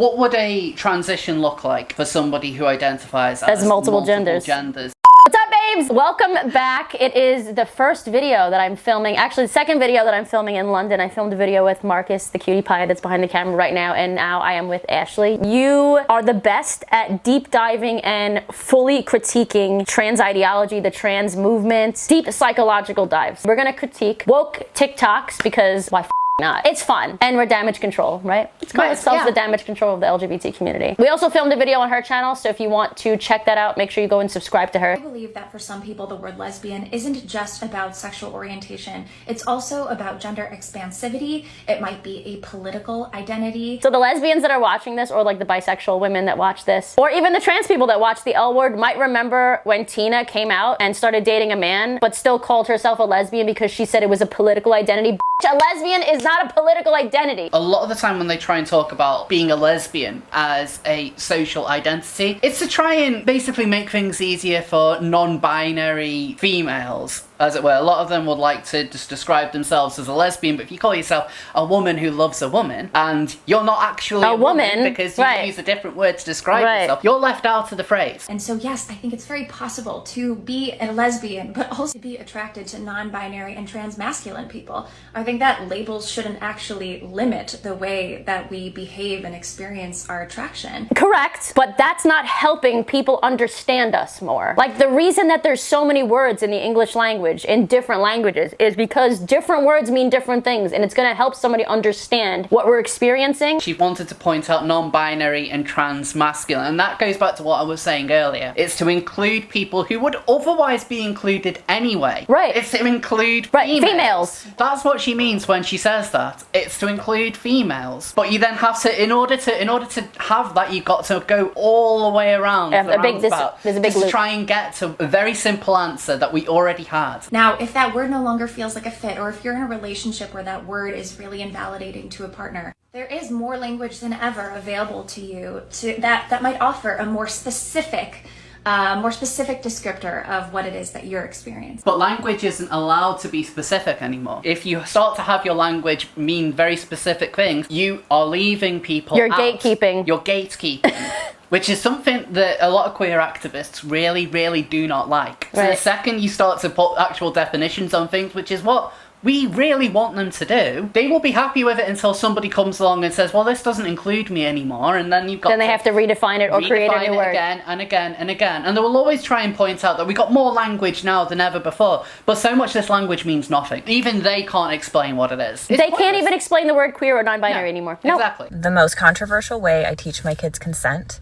What would a transition look like for somebody who identifies as multiple genders? What's up, babes? Welcome back. It is the first video that I'm filming, actually the second video that I'm filming in London. I filmed a video with Marcus, the cutie pie that's behind the camera right now, and now I am with Ashley. You are the best at deep diving and fully critiquing trans ideology, the trans movement, deep psychological dives. We're gonna critique woke TikToks because why not? It's fun. And we're damage control, right? Let's call ourselves the damage control of the LGBT community. We also filmed a video on her channel, so if you want to check that out, make sure you go and subscribe to her. I believe that for some people, the word lesbian isn't just about sexual orientation. It's also about gender expansivity. It might be a political identity. So the lesbians that are watching this, or like the bisexual women that watch this, or even the trans people that watch the L Word might remember when Tina came out and started dating a man, but still called herself a lesbian because she said it was a political identity. A lesbian is not a political identity. A lot of the time when they try and talk about being a lesbian as a social identity, it's to try and basically make things easier for non-binary females, as it were. A lot of them would like to just describe themselves as a lesbian, but if you call yourself a woman who loves a woman, and you're not actually a woman because you use a different word to describe yourself, you're left out of the phrase. And so yes, I think it's very possible to be a lesbian, but also be attracted to non-binary and trans-masculine people. I think that labels shouldn't actually limit the way that we behave and experience our attraction. Correct, but that's not helping people understand us more. Like, the reason that there's so many words in the English language in different languages is because different words mean different things, and it's gonna help somebody understand what we're experiencing. She wanted to point out non-binary and trans-masculine, and that goes back to what I was saying earlier. It's to include people who would otherwise be included anyway. Right. It's to include females. That's what she means when she says that. It's to include females. But you then have to, in order to have that, you've got to go all the way around. There's a big loop. To try and get to a very simple answer that we already had. Now, if that word no longer feels like a fit, or if you're in a relationship where that word is really invalidating to a partner, there is more language than ever available to you that might offer a more specific descriptor of what it is that you're experiencing. But language isn't allowed to be specific anymore. If you start to have your language mean very specific things, you are leaving people You're out. gatekeeping. You're gatekeeping. Which is something that a lot of queer activists really, really do not like. So the second you start to put actual definitions on things, which is what we really want them to do, they will be happy with it until somebody comes along and says, well, this doesn't include me anymore, and then you've got they have to redefine it or create a new word again and again and again. And they will always try and point out that we got more language now than ever before, but so much this language means nothing. Even they can't explain what it is. They can't even explain the word queer or non-binary anymore. Exactly. The most controversial way I teach my kids consent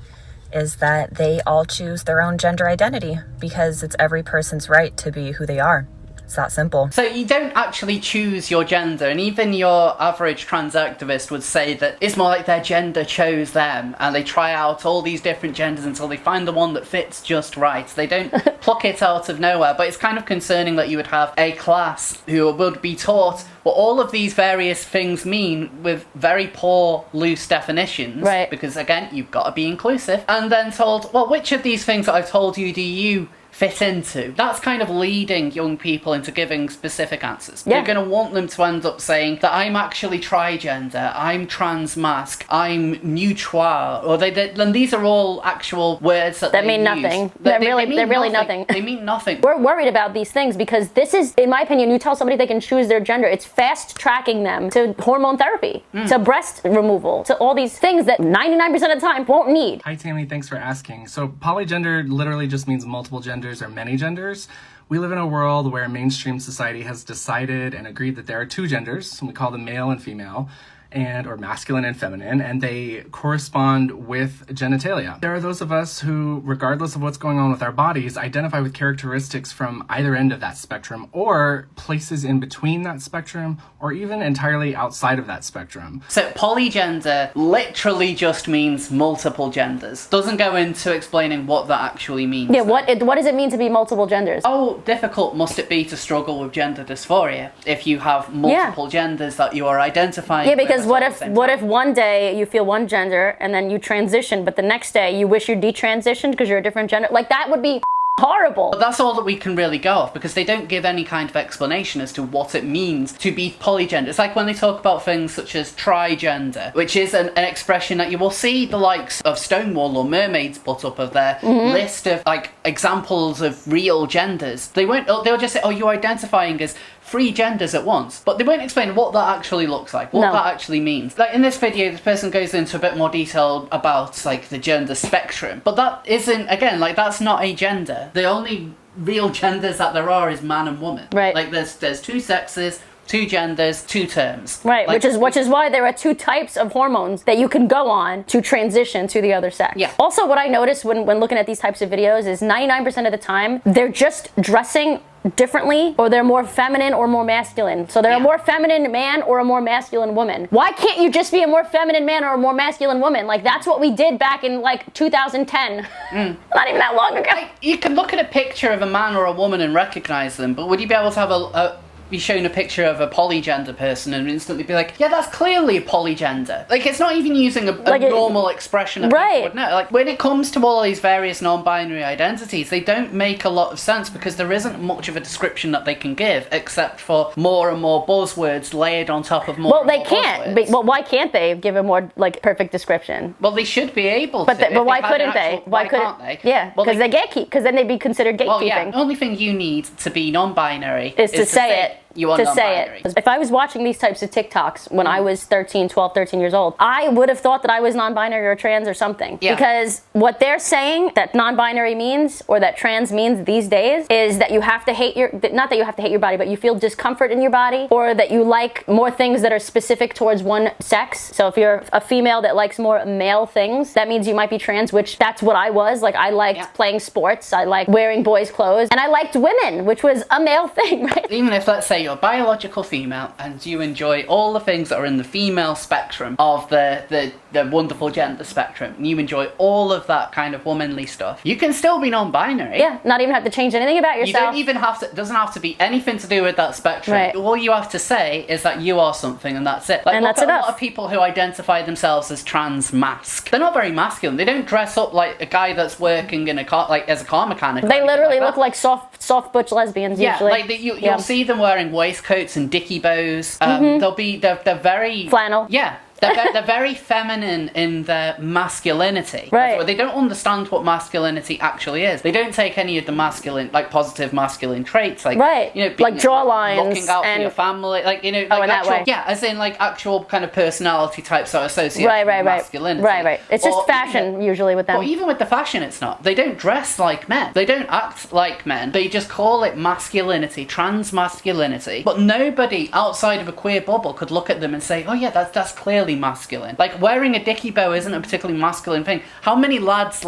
is that they all choose their own gender identity, because it's every person's right to be who they are. It's that simple. So you don't actually choose your gender, and even your average trans activist would say that it's more like their gender chose them, and they try out all these different genders until they find the one that fits just right. They don't pluck it out of nowhere, but it's kind of concerning that you would have a class who would be taught what all of these various things mean with very poor, loose definitions. Right. Because again, you've got to be inclusive, and then told, well, which of these things that I've told you do you fit into? That's kind of leading young people into giving specific answers. You're going to want them to end up saying that I'm actually trigender, I'm transmasc, I'm neutral, or and these are all actual words that mean nothing. They're really nothing. They mean nothing. We're worried about these things because this is, in my opinion, you tell somebody they can choose their gender, it's fast tracking them to hormone therapy, to breast removal, to all these things that 99% of the time won't need. Hi Tammy, thanks for asking. So polygender literally just means multiple genders or many genders. We live in a world where mainstream society has decided and agreed that there are two genders, and we call them male and female, or masculine and feminine, and they correspond with genitalia. There are those of us who, regardless of what's going on with our bodies, identify with characteristics from either end of that spectrum, or places in between that spectrum, or even entirely outside of that spectrum. So polygender literally just means multiple genders. Doesn't go into explaining what that actually means. Yeah, what does it mean to be multiple genders? How difficult must it be to struggle with gender dysphoria if you have multiple genders that you are identifying with? Because what if one day you feel one gender and then you transition, but the next day you wish you detransitioned because you're a different gender? Like, that would be horrible. But that's all that we can really go off, because they don't give any kind of explanation as to what it means to be polygender. It's like when they talk about things such as trigender, which is an expression that you will see the likes of Stonewall or Mermaids put up of their list of like examples of real genders. They'll just say, oh, you're identifying as 3 genders at once, but they won't explain what that actually looks like, what that actually means. Like in this video, this person goes into a bit more detail about like the gender spectrum, but that isn't, again, like that's not a gender. The only real genders that there are is man and woman. Right. Like there's 2 sexes, 2 genders, 2 terms. Right, like, which is why there are 2 types of hormones that you can go on to transition to the other sex. Yeah. Also, what I noticed when looking at these types of videos is 99% of the time, they're just dressing differently, or they're more feminine or more masculine. So they're a more feminine man or a more masculine woman. Why can't you just be a more feminine man or a more masculine woman? Like that's what we did back in like 2010. Not even that long ago. like, you can look at a picture of a man or a woman and recognize them, but would you be able to have be shown a picture of a polygender person and instantly be like, yeah, that's clearly a polygender? Like, it's not even using a normal expression that people would know. Like, when it comes to all these various non-binary identities, they don't make a lot of sense because there isn't much of a description that they can give, except for more and more buzzwords layered on top of more. Well, they can't. Well, why can't they give a more like perfect description? Well, they should be able to. But why couldn't they? Why can't they? Yeah, because they gatekeep. Because then they'd be considered gatekeeping. Well, yeah. The only thing you need to be non-binary is to say it. You are non-binary. If I was watching these types of TikToks when I was 12, 13 years old, I would have thought that I was non-binary or trans or something. Yeah. Because what they're saying that non-binary means or that trans means these days is that you have to hate not that you have to hate your body, but you feel discomfort in your body, or that you like more things that are specific towards one sex. So if you're a female that likes more male things, that means you might be trans, which that's what I was. Like I liked playing sports, I liked wearing boys' clothes, and I liked women, which was a male thing, right? Even if, let's say, you're biological female and you enjoy all the things that are in the female spectrum of the wonderful gender spectrum, and you enjoy all of that kind of womanly stuff, you can still be non-binary. Yeah, not even have to change anything about yourself. You don't even have to, it doesn't have to be anything to do with that spectrum. Right. All you have to say is that you are something and that's it. Like, and that's enough. enough. A lot of people who identify themselves as trans mask, they're not very masculine. They don't dress up like a guy that's working in a car, like as a car mechanic. They literally look like soft butch lesbians usually. Like you'll see them wearing waistcoats and dicky bows. They're very flannel. Yeah. They're very feminine in their masculinity. Right. They don't understand what masculinity actually is. They don't take any of the masculine, like positive masculine traits, like you know, like jawlines, looking out for your family, like you know, like in actual, that way. Yeah, as in like actual kind of personality types that are associated with masculinity. Right. It's just fashion usually with them. But even with the fashion, it's not. They don't dress like men. They don't act like men. They just call it masculinity, trans masculinity. But nobody outside of a queer bubble could look at them and say, oh yeah, that's clearly masculine. Like wearing a dicky bow isn't a particularly masculine thing. How many lads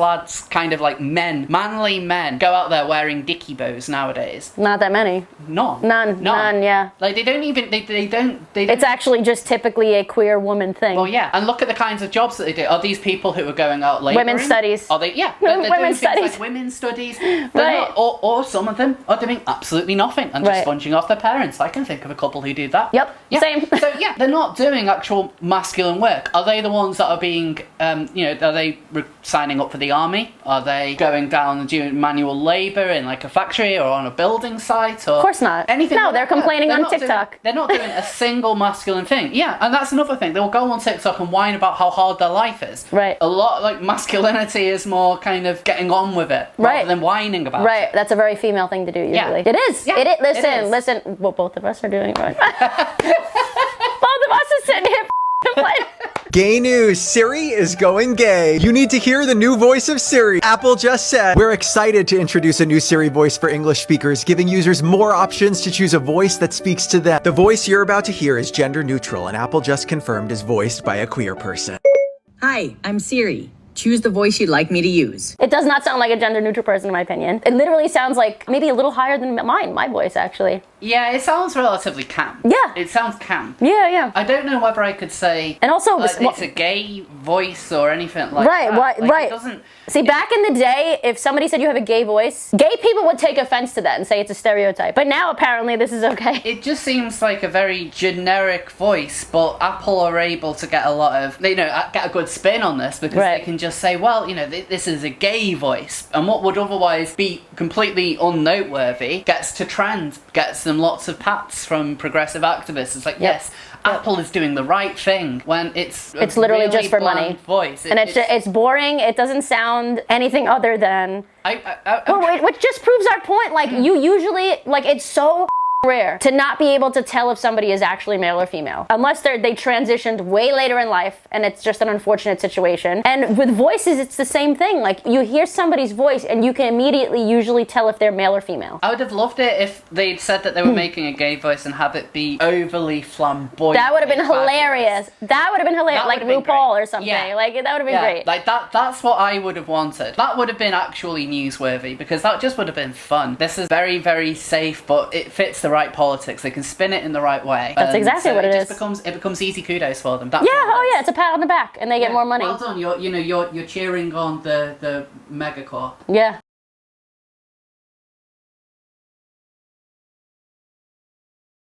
kind of like men, manly men, go out there wearing dicky bows nowadays? Not that many. None, yeah. Like they don't even, they don't. It's actually just typically a queer woman thing. Well, yeah, and look at the kinds of jobs that they do. Are these people who are going out laboring? Women's studies. Are they? Yeah, they're doing women's things studies. like women's studies. Not, or some of them are doing absolutely nothing and just sponging off their parents. I can think of a couple who do that. Yep, same. So yeah, they're not doing actual masculine work. Are they the ones that are being, are they signing up for the army? Are they going down and doing manual labour in like a factory or on a building site? Or of course not. Anything? No, they're complaining on TikTok. They're not doing a single masculine thing. Yeah, and that's another thing. They'll go on TikTok and whine about how hard their life is. Right. A lot like masculinity is more kind of getting on with it rather than whining about it. Right. That's a very female thing to do usually. Yeah. It is. Yeah, it is. Listen. Well, both of us are doing it right. Both of us are sitting here complaining. Gay news, Siri is going gay. You need to hear the new voice of Siri. Apple just said, we're excited to introduce a new Siri voice for English speakers, giving users more options to choose a voice that speaks to them. The voice you're about to hear is gender neutral, and Apple just confirmed is voiced by a queer person. Hi, I'm Siri. Choose the voice you'd like me to use. It does not sound like a gender neutral person in my opinion. It literally sounds like maybe a little higher than my voice actually. Yeah, it sounds relatively camp. Yeah. It sounds camp. Yeah, yeah. I don't know whether I could say And also, it's a gay voice or anything like right, that. right, Like, right. It doesn't. See, back in the day, if somebody said you have a gay voice, gay people would take offense to that and say it's a stereotype. But now, apparently, this is okay. It just seems like a very generic voice, but Apple are able to get a lot of, get a good spin on this because Right. they can just say, well, this is a gay voice, and what would otherwise be completely unnoteworthy gets to trend, gets them lots of pats from progressive activists. It's like, yes, Apple is doing the right thing when it's literally really just for bland money. Voice, And it's boring. It doesn't sound anything other than. Which just proves our point. Like you usually it's so rare to not be able to tell if somebody is actually male or female unless they transitioned way later in life and it's just an unfortunate situation. And with voices it's the same thing. Like you hear somebody's voice and you can immediately usually tell if they're male or female. I would have loved it if they'd said that they were making a gay voice and have it be overly flamboyant. That would have been hilarious. That would have been hilarious. That Like would have been RuPaul great. or something. Yeah. Like that would have been great. Like that's what I would have wanted. That would have been actually newsworthy because that just would have been fun. This is very, very safe, but it fits the right politics. They can spin it in the right way. That's exactly what it is. It becomes easy kudos for them. That's Yeah, all it is. it's a pat on the back and they get more money. Well done. You're cheering on the megacore. Yeah.